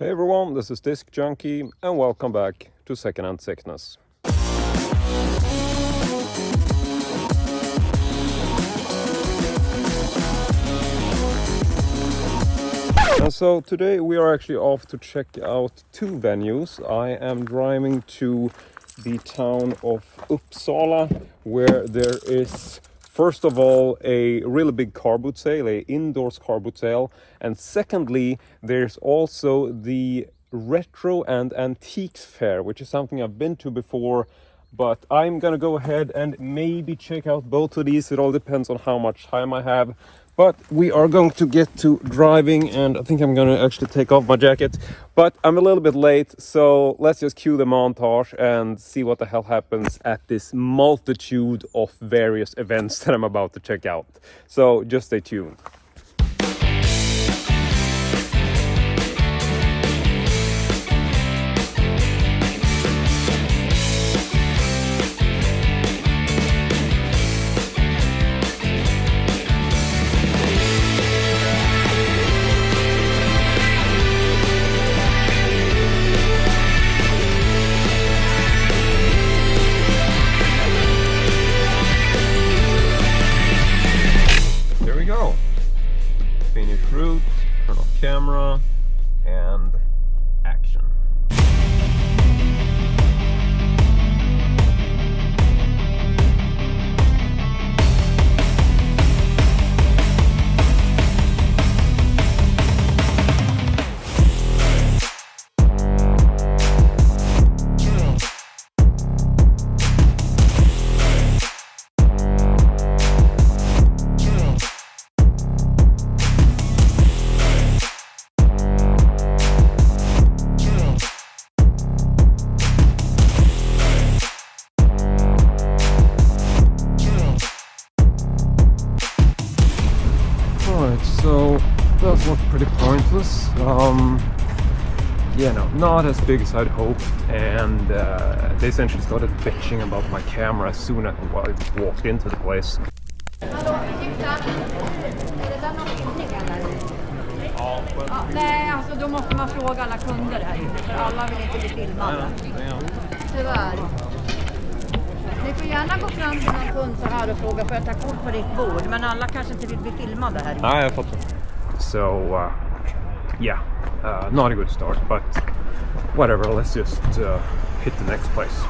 Hey everyone, this is Disc Junkie and welcome back to Secondhand Sickness. And so today we are actually off to check out two venues. I am driving to the town of Uppsala, where there is first of all a really big carboot sale, a indoors carboot sale, and secondly there's also the retro and antiques fair, which is something I've been to before, but I'm gonna go ahead and maybe check out both of these. It all depends on how much time I have. But we are going to get to driving, and I think I'm going to actually take off my jacket. But I'm a little bit late, so let's just cue the montage and see what the hell happens at this multitude of various events that I'm about to check out. So just stay tuned. Go. Finish route, turn off camera, and action. So that was pretty pointless. No, not as big as I'd hoped, and they essentially started bitching about my camera as soon as I walked into the place. Nej, alltså då måste man fråga alla kunder här ute, för alla vill inte bli filmade. Tyvärr. Ni får gärna gå fram till någon kund så här och fråga, får jag ta kort på ditt bord? Men alla kanske inte vill bli filmade här. Nej, jag fattar. So, not a good start, but whatever, let's just hit the next place.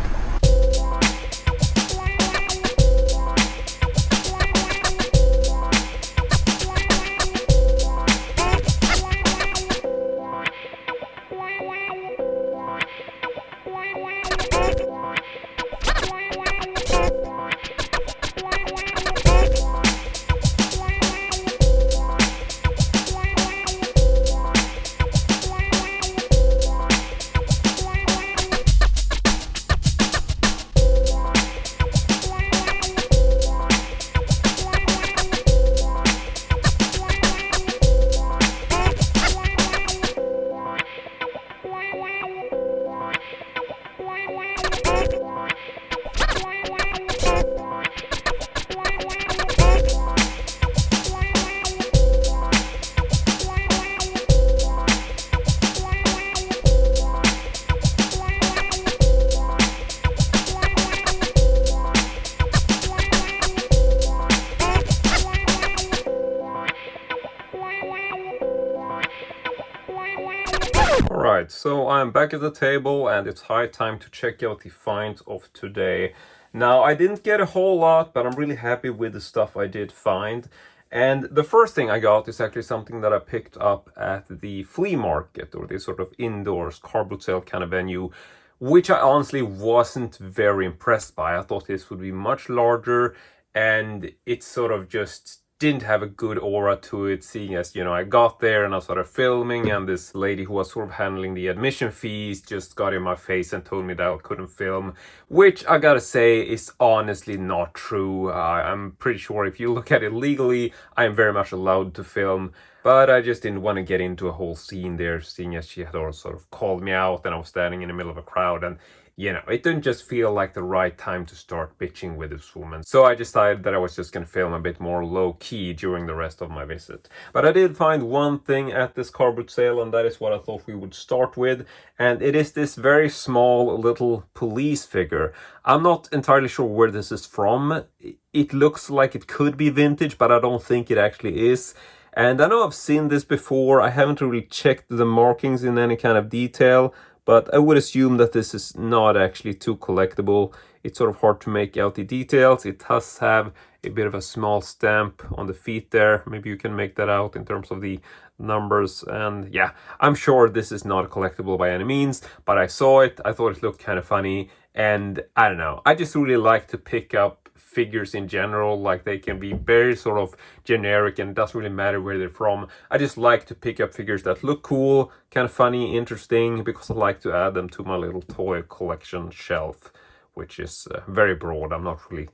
Alright, so I'm back at the table and it's high time to check out the finds of today. Now, I didn't get a whole lot, but I'm really happy with the stuff I did find. And the first thing I got is actually something that I picked up at the flea market, or this sort of indoors carboot sale kind of venue, which I honestly wasn't very impressed by. I thought this would be much larger, and it sort of just didn't have a good aura to it, seeing as, I got there and I started filming, and this lady who was sort of handling the admission fees just got in my face and told me that I couldn't film, which I gotta say is honestly not true. I'm pretty sure if you look at it legally, I am very much allowed to film. But I just didn't want to get into a whole scene there, seeing as she had all sort of called me out and I was standing in the middle of a crowd, and you know, it didn't just feel like the right time to start bitching with this woman. So I decided that I was just going to film a bit more low-key during the rest of my visit. But I did find one thing at this carboot sale, and that is what I thought we would start with. And it is this very small little police figure. I'm not entirely sure where this is from. It looks like it could be vintage, but I don't think it actually is. And I know I've seen this before. I haven't really checked the markings in any kind of detail, but I would assume that this is not actually too collectible. It's sort of hard to make out the details. It does have a bit of a small stamp on the feet there. Maybe you can make that out in terms of the numbers. And yeah, I'm sure this is not collectible by any means, but I saw it. I thought it looked kind of funny. And I don't know, I just really like to pick up figures in general. Like, they can be very sort of generic and it doesn't really matter where they're from. I just like to pick up figures that look cool, kind of funny, interesting, because I like to add them to my little toy collection shelf, which is very broad. I'm not really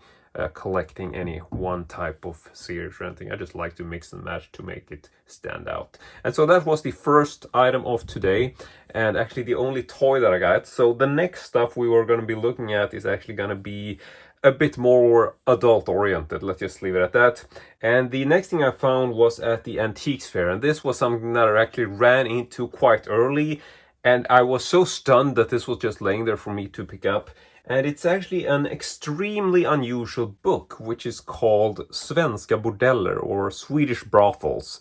collecting any one type of series or anything. I just like to mix and match to make it stand out. And so that was the first item of today, and actually the only toy that I got. So the next stuff we were going to be looking at is actually going to be a bit more adult oriented, let's just leave it at that. And the next thing I found was at the antiques fair, and this was something that I actually ran into quite early, and I was so stunned that this was just laying there for me to pick up. And it's actually an extremely unusual book, which is called Svenska Bordeller, or Swedish Brothels.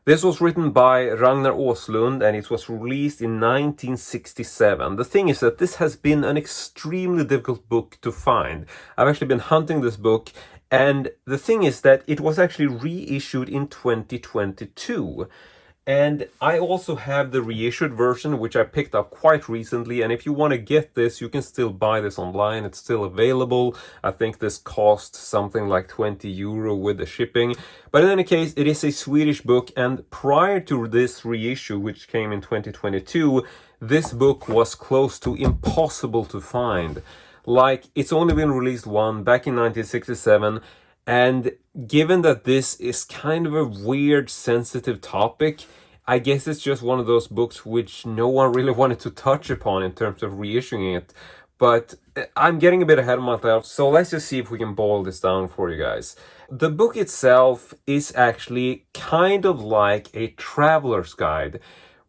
This was written by Ragnar Åslund and it was released in 1967. The thing is that this has been an extremely difficult book to find. I've actually been hunting this book, and the thing is that it was actually reissued in 2022. And I also have the reissued version, which I picked up quite recently. And if you want to get this, you can still buy this online. It's still available. I think this costs something like 20 euro with the shipping. But in any case, it is a Swedish book. And prior to this reissue, which came in 2022, this book was close to impossible to find. Like, it's only been released back in 1967. And given that this is kind of a weird, sensitive topic, I guess it's just one of those books which no one really wanted to touch upon in terms of reissuing it. But I'm getting a bit ahead of myself, so let's just see if we can boil this down for you guys. The book itself is actually kind of like a traveler's guide,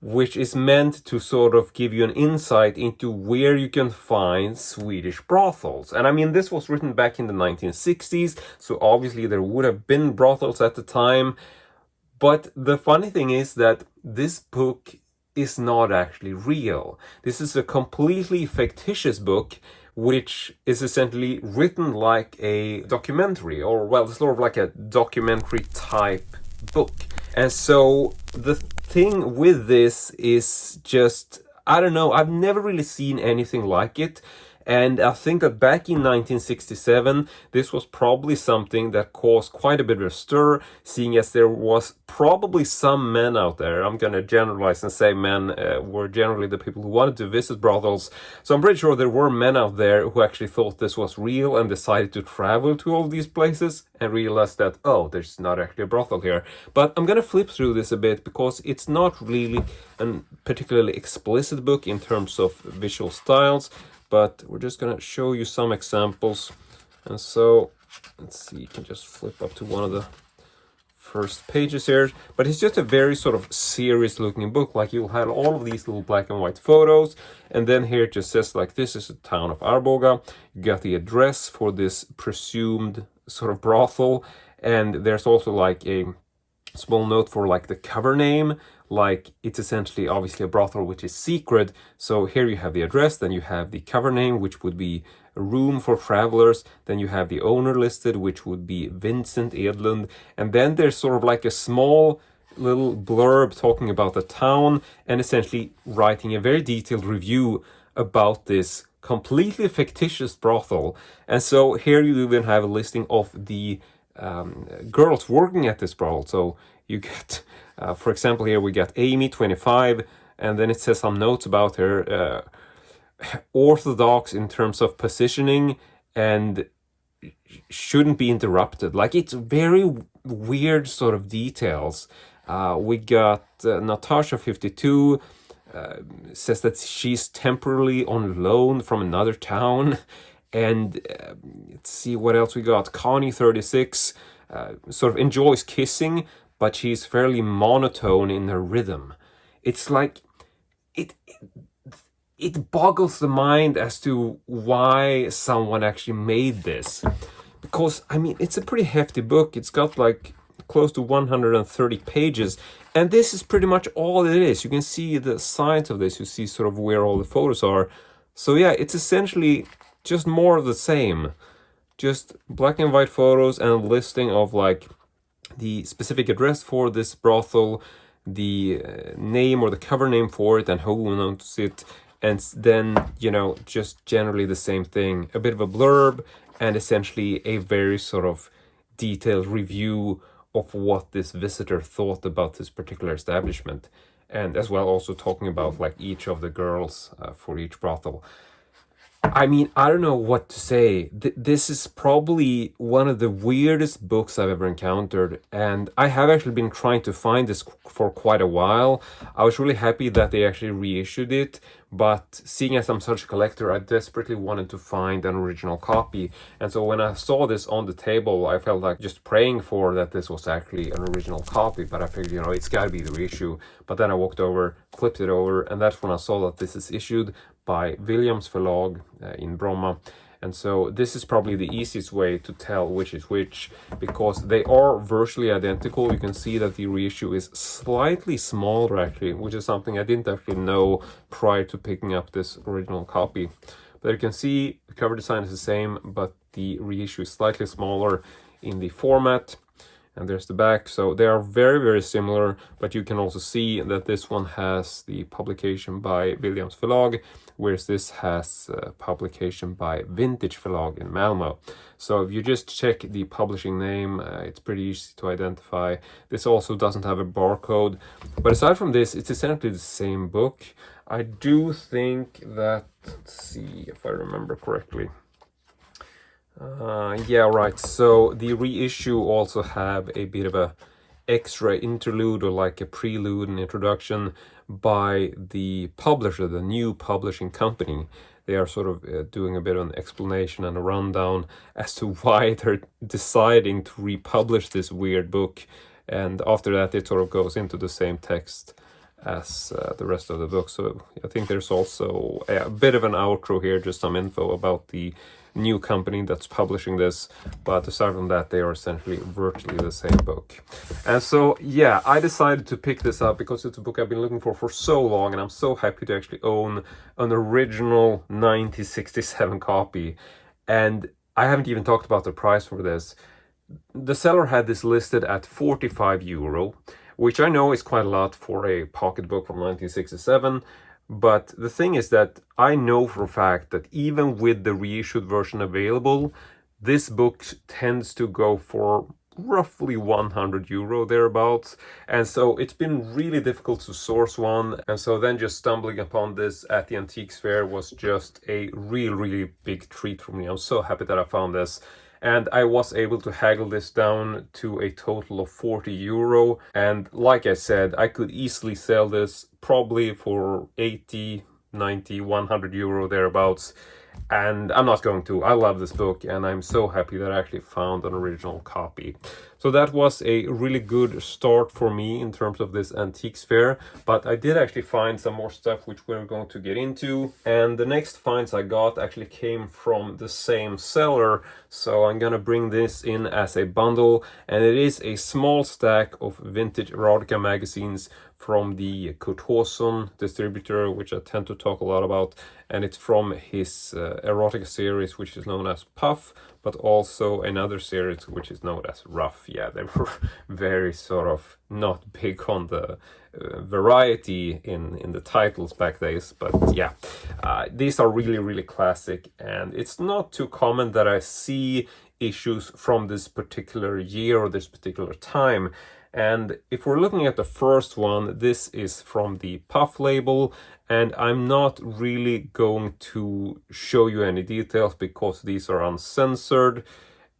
which is meant to sort of give you an insight into where you can find Swedish brothels. And I mean, this was written back in the 1960s, so obviously there would have been brothels at the time. But the funny thing is that this book is not actually real. This is a completely fictitious book, which is essentially written like a documentary, or well, sort of like a documentary type book. And so the thing with this is just, I don't know, I've never really seen anything like it. And I think that back in 1967, this was probably something that caused quite a bit of a stir, seeing as there was probably some men out there, I'm going to generalize and say men were generally the people who wanted to visit brothels. So I'm pretty sure there were men out there who actually thought this was real and decided to travel to all these places and realized that, oh, there's not actually a brothel here. But I'm going to flip through this a bit because it's not really a particularly explicit book in terms of visual styles. But we're just going to show you some examples. And so, let's see, you can just flip up to one of the first pages here. But it's just a very sort of serious looking book. Like, you'll have all of these little black and white photos. And then here it just says, like, this is the town of Arboga. You got the address for this presumed sort of brothel. And there's also like a small note for like the cover name. Like, it's essentially obviously a brothel which is secret. So here you have the address, then you have the cover name, which would be a room for travelers. Then you have the owner listed, which would be Vincent Edlund. And then there's sort of like a small little blurb talking about the town and essentially writing a very detailed review about this completely fictitious brothel. And so here you even have a listing of the girls working at this brothel. So you get, for example, here we got Amy, 25, and then it says some notes about her, orthodox in terms of positioning and shouldn't be interrupted. Like, it's very weird sort of details. We got Natasha52 says that she's temporarily on loan from another town. And let's see what else we got. Connie36 sort of enjoys kissing, but she's fairly monotone in her rhythm. It's like it boggles the mind as to why someone actually made this. Because, I mean, it's a pretty hefty book. It's got like close to 130 pages. And this is pretty much all it is. You can see the sides of this. You see sort of where all the photos are. So yeah, it's essentially just more of the same. Just black and white photos and a listing of like the specific address for this brothel, the name or the cover name for it, and who owns it. And then, you know, just generally the same thing. A bit of a blurb and essentially a very sort of detailed review of what this visitor thought about this particular establishment. And as well also talking about like each of the girls for each brothel. I mean, I don't know what to say. This is probably one of the weirdest books I've ever encountered, and I have actually been trying to find this for quite a while. I was really happy that they actually reissued it, but seeing as I'm such a collector, I desperately wanted to find an original copy. And so when I saw this on the table, I felt like just praying for that this was actually an original copy, but I figured, you know, it's got to be the reissue. But then I walked over, flipped it over, and that's when I saw that this is issued by Williams Förlag in Bromma. And so this is probably the easiest way to tell which is which, because they are virtually identical. You can see that the reissue is slightly smaller actually, which is something I didn't actually know prior to picking up this original copy. But you can see the cover design is the same, but the reissue is slightly smaller in the format. And there's the back. So they are very, very similar, but you can also see that this one has the publication by Williams Förlag, whereas this has publication by Vintage Förlag in Malmö. So if you just check the publishing name, it's pretty easy to identify. This also doesn't have a barcode, but aside from this, it's essentially the same book. I do think that, let's see if I remember correctly. Yeah, right. So the reissue also have a bit of a extra interlude or like a prelude and introduction by the publisher, the new publishing company. They are sort of doing a bit of an explanation and a rundown as to why they're deciding to republish this weird book. And after that, it sort of goes into the same text as the rest of the book. So I think there's also a bit of an outro here, just some info about the new company that's publishing this, but aside from that, they are essentially virtually the same book. And so yeah, I decided to pick this up because it's a book I've been looking for so long, and I'm so happy to actually own an original 1967 copy. And I haven't even talked about the price for this. The seller had this listed at 45 euro, which I know is quite a lot for a pocketbook from 1967. But the thing is that I know for a fact that even with the reissued version available, this book tends to go for roughly 100 euro thereabouts. And so it's been really difficult to source one. And so then just stumbling upon this at the Antiques Fair was just a really big treat for me. I'm so happy that I found this. And I was able to haggle this down to a total of 40 euro. And like I said, I could easily sell this probably for 80, 90, 100 euro thereabouts. And I'm not going to. I love this book, and I'm so happy that I actually found an original copy. So that was a really good start for me in terms of this Antiques Fair. But I did actually find some more stuff which we're going to get into. And the next finds I got actually came from the same seller. So I'm gonna bring this in as a bundle. And it is a small stack of vintage erotica magazines from the Kurt Håsson distributor, which I tend to talk a lot about. And it's from his erotica series, which is known as Puff, but also another series which is known as Rough. Yeah, they were very sort of not big on the variety in the titles back days, but yeah, these are really classic, and it's not too common that I see issues from this particular year or this particular time. And if we're looking at the first one, this is from the Puff label, and I'm not really going to show you any details because these are uncensored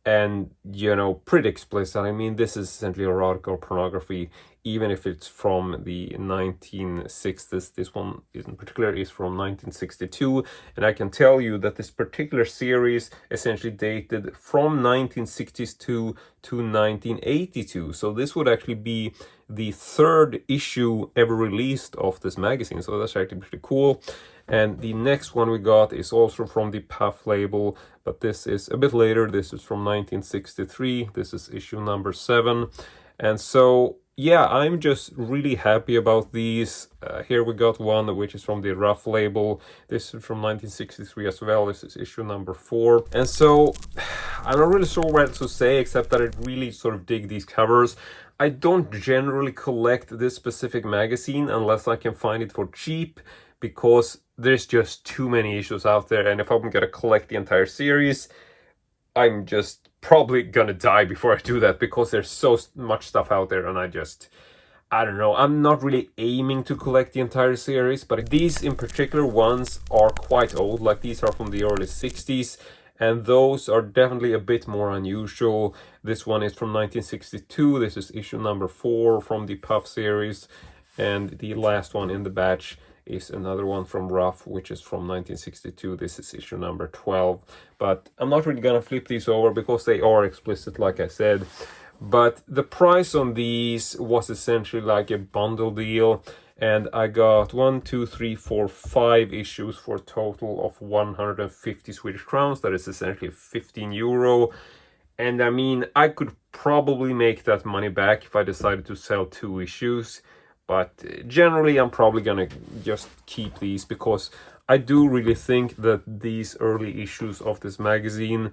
and, you know, pretty explicit. I mean, this is essentially erotic or pornography even if it's from the 1960s. This one in particular is from 1962, and I can tell you that this particular series essentially dated from 1962 to 1982. So this would actually be the third issue ever released of this magazine, so that's actually pretty cool. And the next one we got is also from the Puff label, but this is a bit later. This is from 1963. This is issue number 7. And so, yeah, I'm just really happy about these. Here we got one which is from the Rough label. This is from 1963 as well. This is issue number 4. And so, I'm not really sure what to say, except that I really sort of dig these covers. I don't generally collect this specific magazine unless I can find it for cheap, because there's just too many issues out there, and if I'm gonna collect the entire series, I'm just probably gonna die before I do that, because there's so much stuff out there, and I don't know, I'm not really aiming to collect the entire series, but these in particular ones are quite old. Like, these are from the early 60s, and those are definitely a bit more unusual. This one is from 1962. This is issue number 4 from the Puff series, and the last one in the batch is another one from Rough, which is from 1962. This is issue number 12. But I'm not really gonna flip these over because they are explicit, like I said. But the price on these was essentially like a bundle deal, and I got 1, 2, 3, 4, 5 issues for a total of 150 Swedish crowns. That is essentially 15 euro. And I mean, I could probably make that money back if I decided to sell 2 issues. But generally, I'm probably gonna just keep these, because I do really think that these early issues of this magazine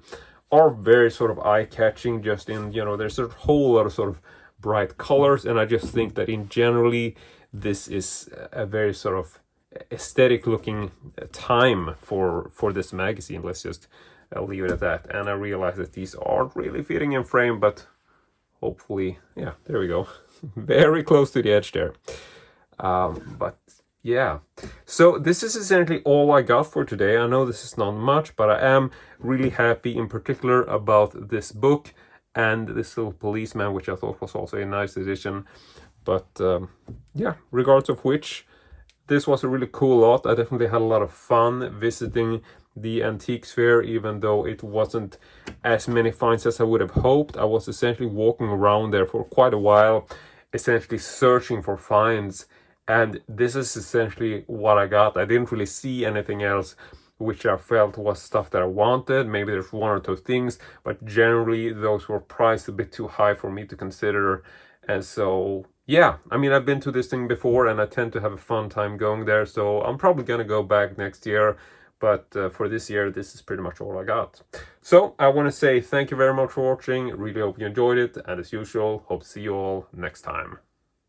are very sort of eye-catching, just in, you know, there's a whole lot of sort of bright colors, and I just think that in generally, this is a very sort of aesthetic looking time for this magazine. Let's just leave it at that. And I realize that these aren't really fitting in frame, but hopefully, yeah, there we go. Very close to the edge there. But yeah, so this is essentially all I got for today. I know this is not much, but I am really happy in particular about this book and this little policeman, which I thought was also a nice addition. But yeah, regardless of which, this was a really cool lot. I definitely had a lot of fun visiting the antiques fair, even though it wasn't as many finds as I would have hoped. I was essentially walking around there for quite a while, essentially searching for finds, and this is essentially what I got. I didn't really see anything else which I felt was stuff that I wanted. Maybe there's 1 or 2 things, but generally those were priced a bit too high for me to consider. And so yeah, I mean, I've been to this thing before and I tend to have a fun time going there, so I'm probably gonna go back next year. But for this year, this is pretty much all I got. So I want to say thank you very much for watching. Really hope you enjoyed it. And as usual, hope to see you all next time.